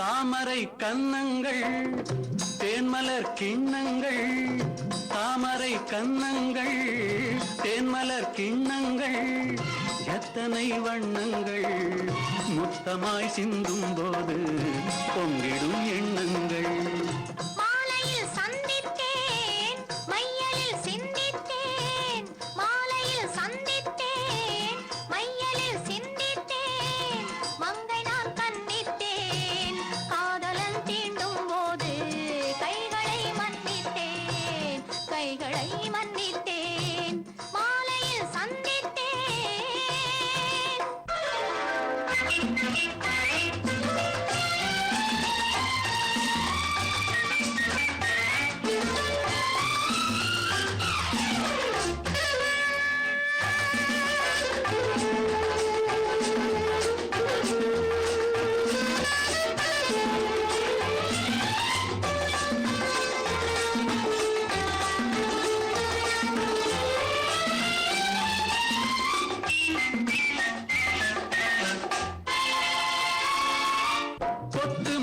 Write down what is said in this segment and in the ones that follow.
தாமரை கன்னங்கள் தேன்மலர் கிண்ணங்கள், தாமரை கன்னங்கள் தேன்மலர் கிண்ணங்கள், எத்தனை வண்ணங்கள் முத்தமாய் சிந்தும் போது பொங்கிடும் எண்ணங்கள்.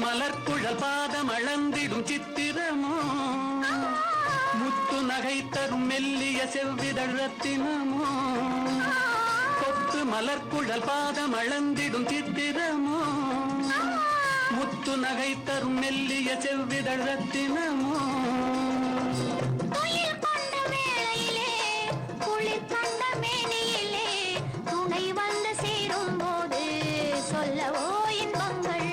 மலர்குழல் பாதம் அளந்திடும் சித்திரமோ, முத்து நகை தரும் மெல்லிய செவ்விதழ் ரத்தினமோ. கொத்து மலர்குழல் பாதம் அளந்திடும் சித்திரமோ, முத்து நகை தரும் மெல்லிய செவ்விதழ் ரத்தினமோ. சொல்லவோ இன்பங்கள்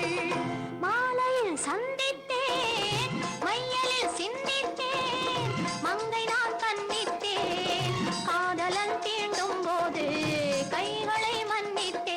மாலையில் சந்தித்தேன், மையலில் சிந்தித்தேன், மங்கை நான் கண்ணித்தேன், காதலன் தீண்டும் போது கைகளை மன்னித்தேன்.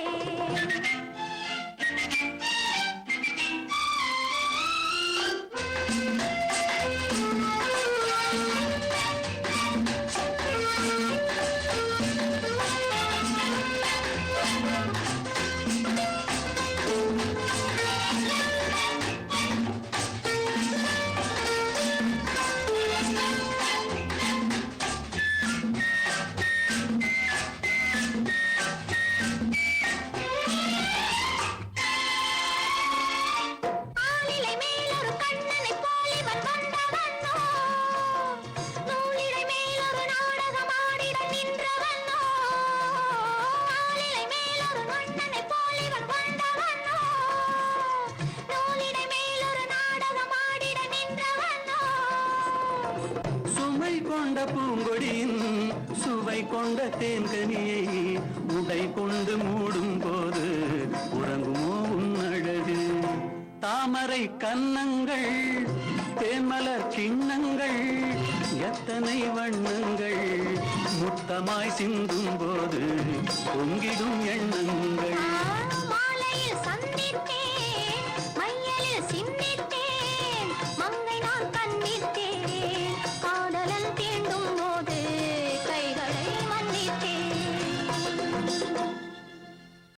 கொண்ட பூங்கொடியின் சுவை கொண்ட தேன்கனியை உடை கொண்டு மூடும் போது உறங்குமோ உன் அழகு. தாமரை கன்னங்கள் தேன்மலர் கிண்ணங்கள், எத்தனை வண்ணங்கள் முத்தமாய் சிந்தும் போது பொங்கிடும் எண்ணங்கள். மாலையில் சந்தித்தேன், மையலில் சிந்தித்தேன், மங்கை நான் கண்ணித்தேன், காதலன் தீண்டும்